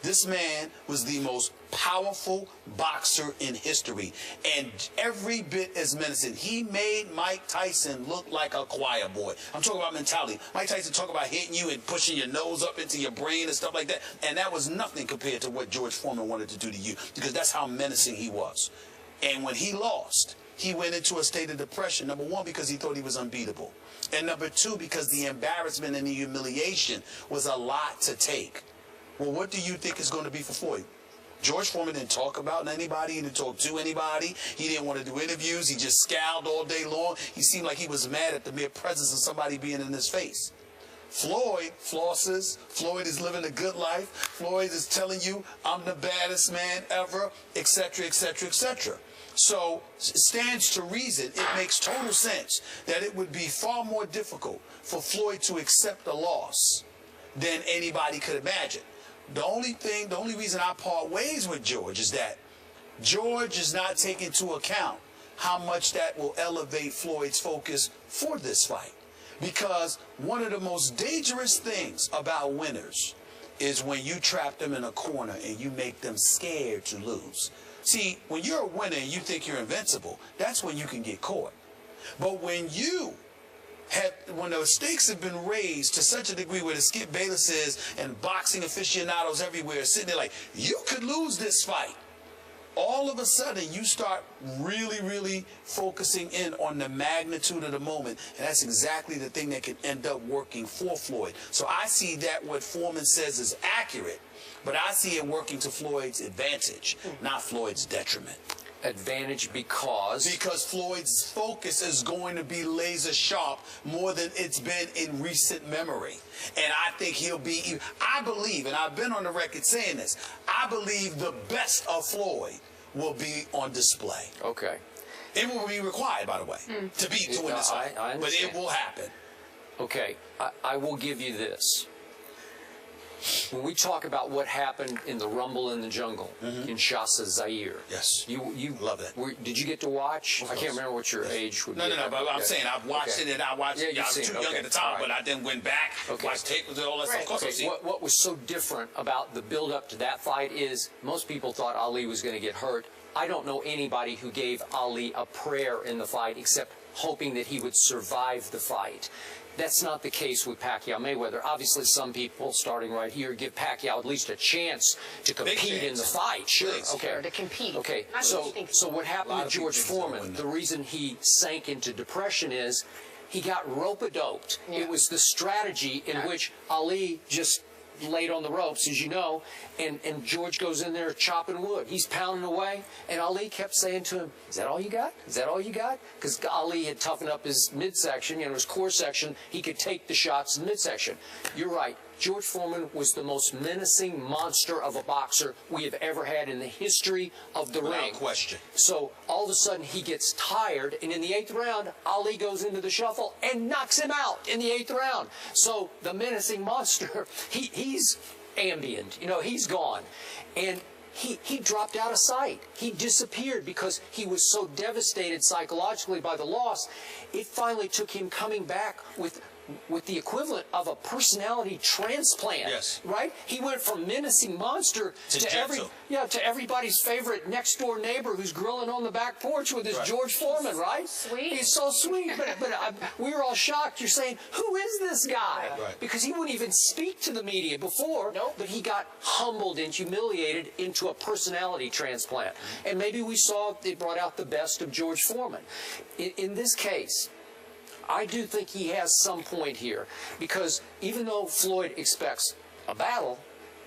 This man was the most powerful boxer in history, and every bit as menacing. He made Mike Tyson look like a choir boy. I'm talking about mentality. Mike Tyson talk about hitting you and pushing your nose up into your brain and stuff like that, and that was nothing compared to what George Foreman wanted to do to you, because that's how menacing he was. And when he lost, he went into a state of depression, number one, because he thought he was unbeatable, and number two, because the embarrassment and the humiliation was a lot to take. Well, what do you think is going to be for Floyd? George Foreman didn't talk about anybody. He didn't talk to anybody. He didn't want to do interviews. He just scowled all day long. He seemed like he was mad at the mere presence of somebody being in his face. Floyd flosses. Floyd is living a good life. Floyd is telling you, I'm the baddest man ever, etc., etc., etc. So it stands to reason, it makes total sense that it would be far more difficult for Floyd to accept a loss than anybody could imagine. The only reason I part ways with George is that George is not taking into account how much that will elevate Floyd's focus for this fight. Because one of the most dangerous things about winners is when you trap them in a corner and you make them scared to lose. See, when you're a winner and you think you're invincible, that's when you can get caught. But when the stakes have been raised to such a degree where the Skip Baylesses and boxing aficionados everywhere are sitting there like, you could lose this fight. All of a sudden, you start really, really focusing in on the magnitude of the moment. And that's exactly the thing that can end up working for Floyd. So I see that what Foreman says is accurate, but I see it working to Floyd's advantage, not Floyd's detriment. Advantage because Floyd's focus is going to be laser sharp more than it's been in recent memory. And I think he'll be, I believe, and I've been on the record saying this, I believe the best of Floyd will be on display. Okay. It will be required, by the way, to win this fight. But it will happen. Okay. I will give you this. When we talk about what happened in the Rumble in the Jungle in Shasa, Zaire. Yes. You love that. Did you get to watch? I can't remember what your age would be. No, but I'm saying I've watched it, and I watched it. I was too young at the time, but I then went back, watched tape and all that stuff. Of course I've seen it. What was so different about the build-up to that fight is most people thought Ali was going to get hurt. I don't know anybody who gave Ali a prayer in the fight except hoping that he would survive the fight. That's not the case with Pacquiao Mayweather. Obviously, some people, starting right here, give Pacquiao at least a chance to compete in the fight. Sure. Okay. Or to compete. Okay. So what happened with George Foreman, the reason he sank into depression is he got rope-a-doped. Yeah. It was the strategy in which Ali just laid on the ropes, as you know, and George goes in there chopping wood. He's pounding away, and Ali kept saying to him, is that all you got? Is that all you got? Because Ali had toughened up his midsection, his core section. He could take the shots in the midsection. You're right. George Foreman was the most menacing monster of a boxer we have ever had in the history of the ring. Without question. So all of a sudden he gets tired, and in the 8th round, Ali goes into the shuffle and knocks him out in the 8th round. So the menacing monster, he's ambient. He's gone. And he dropped out of sight. He disappeared because he was so devastated psychologically by the loss. It finally took him coming back with the equivalent of a personality transplant. Yes. Right? He went from menacing monster to everybody's favorite next door neighbor who's grilling on the back porch with his George Foreman, right? Sweet. He's so sweet. But we were all shocked. You're saying, who is this guy? Right. Because he wouldn't even speak to the media before. Nope. But he got humbled and humiliated into a personality transplant. And maybe we saw it brought out the best of George Foreman. In this case, I do think he has some point here, because even though Floyd expects a battle,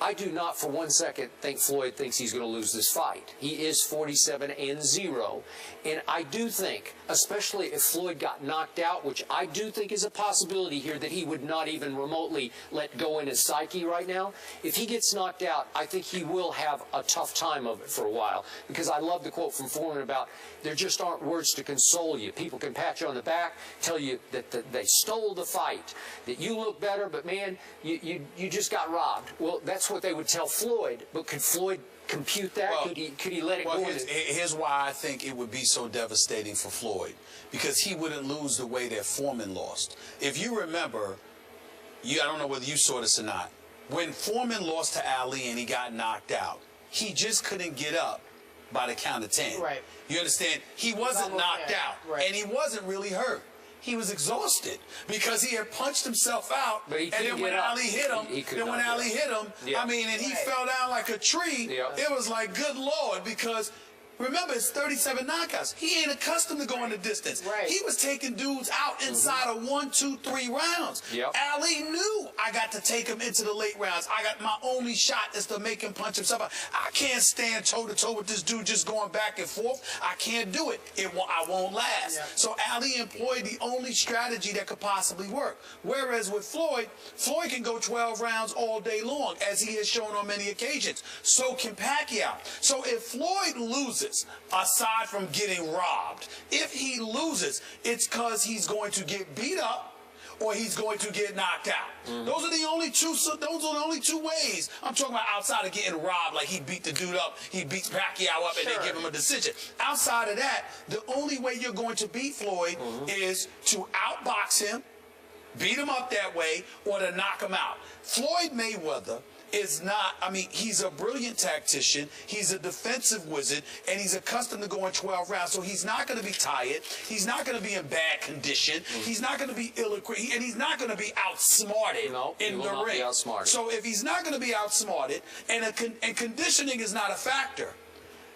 I do not for one second think Floyd thinks he's going to lose this fight. He is 47-0, and I do think, especially if Floyd got knocked out, which I do think is a possibility here, that he would not even remotely let go in his psyche right now. If he gets knocked out, I think he will have a tough time of it for a while, because I love the quote from Foreman about there just aren't words to console you. People can pat you on the back, tell you that they stole the fight, that you look better, but man, you just got robbed. Well, that's what they would tell Floyd, but could Floyd compute that? Well, could he let it go? Here's why I think it would be so devastating for Floyd, because he wouldn't lose the way that Foreman lost. If you remember, I don't know whether you saw this or not, when Foreman lost to Ali and he got knocked out, he just couldn't get up by the count of 10. Right. You understand? He wasn't knocked out, right. and he wasn't really hurt. He was exhausted because he had punched himself out, and then when Ali hit him, Yeah. I mean, and he fell down like a tree. Yeah. It was like, good Lord, because remember, it's 37 knockouts. He ain't accustomed to going the distance. Right. He was taking dudes out inside of 1, 2, 3 rounds. Yep. Ali knew I got to take him into the late rounds. I got my only shot is to make him punch himself out. I can't stand toe-to-toe with this dude just going back and forth. I can't do it. I won't last. Yeah. So Ali employed the only strategy that could possibly work. Whereas with Floyd can go 12 rounds all day long, as he has shown on many occasions. So can Pacquiao. So if Floyd loses, aside from getting robbed, if he loses, it's because he's going to get beat up or he's going to get knocked out. Those are the only two ways. I'm talking about outside of getting robbed, like he beat the dude up, he beats Pacquiao up, and they give him a decision. Outside of that, the only way you're going to beat Floyd is to outbox him, beat him up that way, or to knock him out. Floyd Mayweather is not, I mean, he's a brilliant tactician, he's a defensive wizard, and he's accustomed to going 12 rounds, so he's not going to be tired, he's not going to be in bad condition, he's not going to be ill-equipped, and he's not going to be outsmarted in the ring. So if he's not going to be outsmarted, and conditioning is not a factor,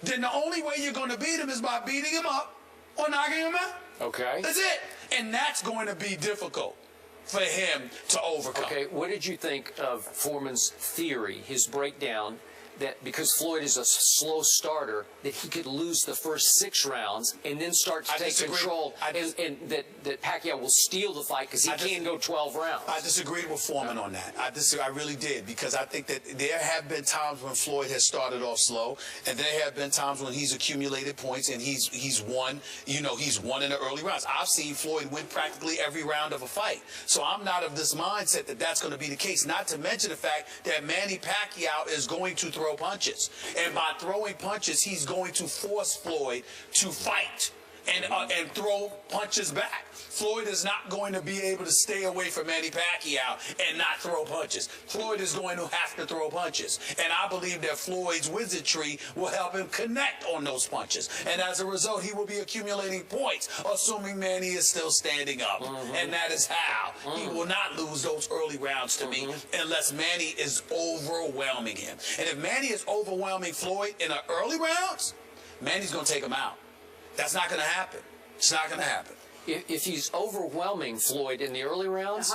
then the only way you're going to beat him is by beating him up or knocking him out. Okay. That's it. And that's going to be difficult for him to overcome. Okay, what did you think of Foreman's theory, his breakdown, that because Floyd is a slow starter, that he could lose the first 6 rounds and then start to take control, and that Pacquiao will steal the fight because he can go 12 rounds? I disagreed with Foreman on that. I really did, because I think that there have been times when Floyd has started off slow, and there have been times when he's accumulated points and he's won. You know, he's won in the early rounds. I've seen Floyd win practically every round of a fight. So I'm not of this mindset that that's going to be the case. Not to mention the fact that Manny Pacquiao is going to throw punches, and by throwing punches, he's going to force Floyd to fight and throw punches back. Floyd is not going to be able to stay away from Manny Pacquiao and not throw punches. Floyd is going to have to throw punches, and I believe that Floyd's wizardry will help him connect on those punches, and as a result, he will be accumulating points, assuming Manny is still standing up, and that is how he will not lose those early rounds to me unless Manny is overwhelming him. And if Manny is overwhelming Floyd in the early rounds, Manny's going to take him out. That's not going to happen. It's not going to happen. If he's overwhelming Floyd in the early rounds,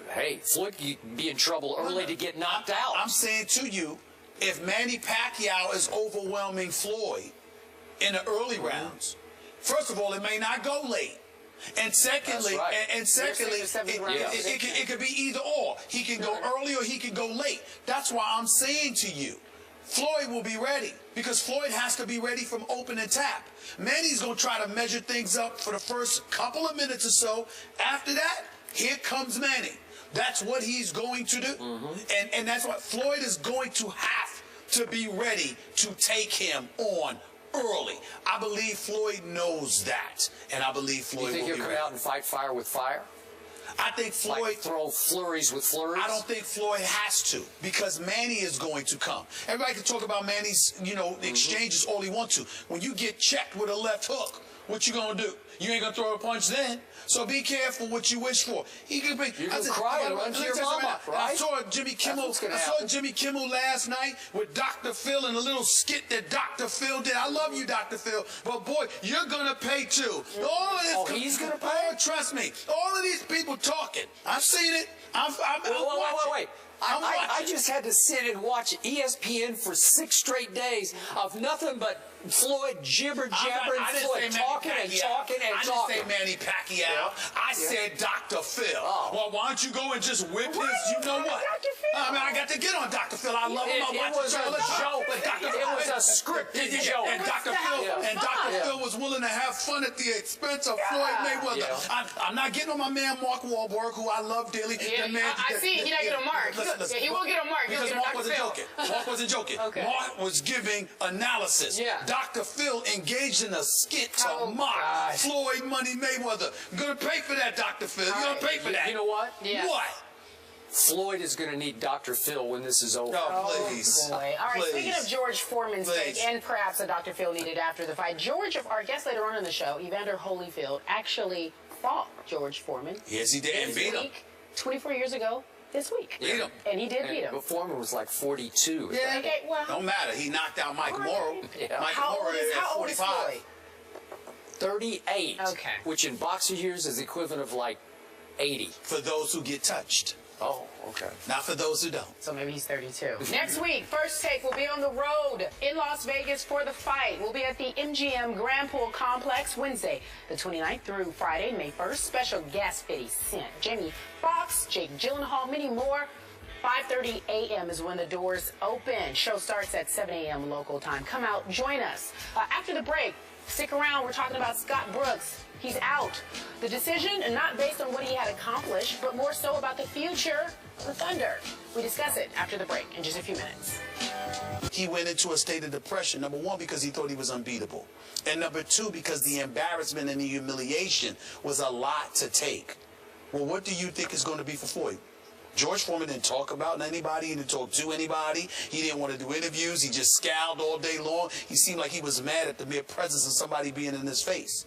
hey, Floyd could be in trouble early to get knocked out. I'm saying to you, if Manny Pacquiao is overwhelming Floyd in the early rounds, first of all, it may not go late. And secondly, it could be either or. He can go early or he can go late. That's why I'm saying to you, Floyd will be ready, because Floyd has to be ready from open and tap. Manny's going to try to measure things up for the first couple of minutes or so. After that, here comes Manny. That's what he's going to do. And that's what Floyd is going to have to be ready to take him on early. I believe Floyd knows that, and I believe Floyd will be ready. You think he'll come out and fight fire with fire? I think Floyd... Like throw flurries with flurries? I don't think Floyd has to, because Manny is going to come. Everybody can talk about Manny's, exchanges all he wants to. When you get checked with a left hook, what you going to do? You ain't going to throw a punch then. So be careful what you wish for. He could be... You can cry and run to your mama, right? I saw Jimmy Kimmel last night with Dr. Phil and a little skit that Dr. Phil did. I love you, Dr. Phil, but boy, you're going to pay too. All of this... Oh, he's going to pay? Oh, trust me. All of these people talking. I've seen it. Wait. I just had to sit and watch ESPN for 6 straight days of nothing but Floyd jibber-jabbering, Floyd talking and talking and talking. I didn't say Manny Pacquiao. I said Dr. Phil. Well, why don't you go and just whip his, you know what? I mean, I got to get on Dr. Phil. I love him. It was a joke. It was a scripted joke. And Dr. Phil was willing to have fun at the expense of Floyd Mayweather. I'm not getting on my man Mark Wahlberg, who I love dearly. I see. He not get on Mark. He will get on Mark. Because Mark wasn't joking. Mark wasn't joking. Mark was giving analysis. Dr. Phil engaged in a skit to mock Floyd Money Mayweather. You're going to pay for that, Dr. Phil. You're going to pay for that. You know what? Yeah. What? Floyd is going to need Dr. Phil when this is over. Oh, please. Oh, boy. All right, Please. speaking of George Foreman's take, and perhaps a Dr. Phil needed after the fight, George, our guest later on in the show, Evander Holyfield, actually fought George Foreman. Yes, he did, and beat him. 24 years ago this week. Beat him. And he did beat him. But Foreman was like 42. Yeah. Okay, well, Don't matter. He knocked out Mike Morrow. Yeah. Mike how Morrow old is at 45. Floyd? 38. Okay. Which in boxer years is the equivalent of like 80. For those who get touched. Oh, okay. Not for those who don't. So maybe he's 32. Next week, First Take will be on the road in Las Vegas for the fight. We'll be at the MGM Grand Pool Complex Wednesday, the 29th through Friday, May 1st. Special guest 50 Cent, Jamie Foxx, Jake Gyllenhaal, many more. 5:30 a.m. is when the doors open. Show starts at 7 a.m. local time. Come out, join us. After the break, stick around. We're talking about Scott Brooks. He's out. The decision, not based on what he had accomplished, but more so about the future of the Thunder. We discuss it after the break in just a few minutes. He went into a state of depression, number one, because he thought he was unbeatable. And number two, because the embarrassment and the humiliation was a lot to take. Well, what do you think is going to be for Floyd? George Foreman didn't talk about anybody. He didn't talk to anybody. He didn't want to do interviews. He just scowled all day long. He seemed like he was mad at the mere presence of somebody being in his face.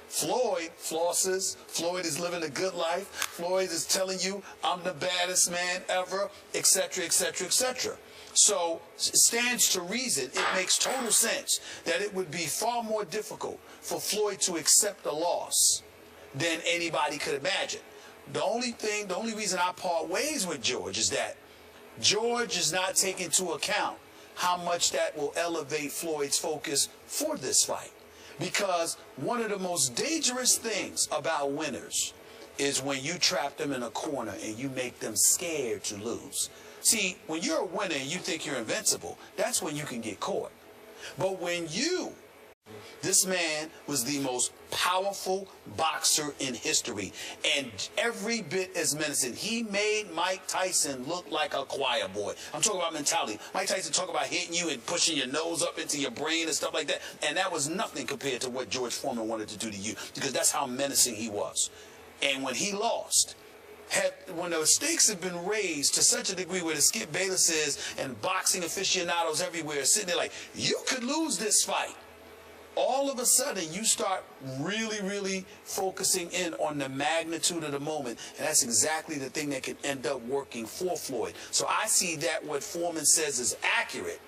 Floyd flosses. Floyd is living a good life. Floyd is telling you, I'm the baddest man ever, etc., etc., etc. So it stands to reason, it makes total sense that it would be far more difficult for Floyd to accept a loss than anybody could imagine. The only reason I part ways with George is that George is not taking into account how much that will elevate Floyd's focus for this fight. Because one of the most dangerous things about winners is when you trap them in a corner and you make them scared to lose. See, when you're a winner and you think you're invincible, that's when you can get caught. But this man was the most powerful boxer in history, and every bit as menacing. He made Mike Tyson look like a choir boy. I'm talking about mentality. Mike Tyson talk about hitting you and pushing your nose up into your brain and stuff like that, and that was nothing compared to what George Foreman wanted to do to you, because that's how menacing he was. And when he lost, when the stakes have been raised to such a degree where the Skip Baylesses and boxing aficionados everywhere are sitting there like, you could lose this fight. All of a sudden, you start really, really focusing in on the magnitude of the moment, and that's exactly the thing that can end up working for Floyd. So I see that what Foreman says is accurate,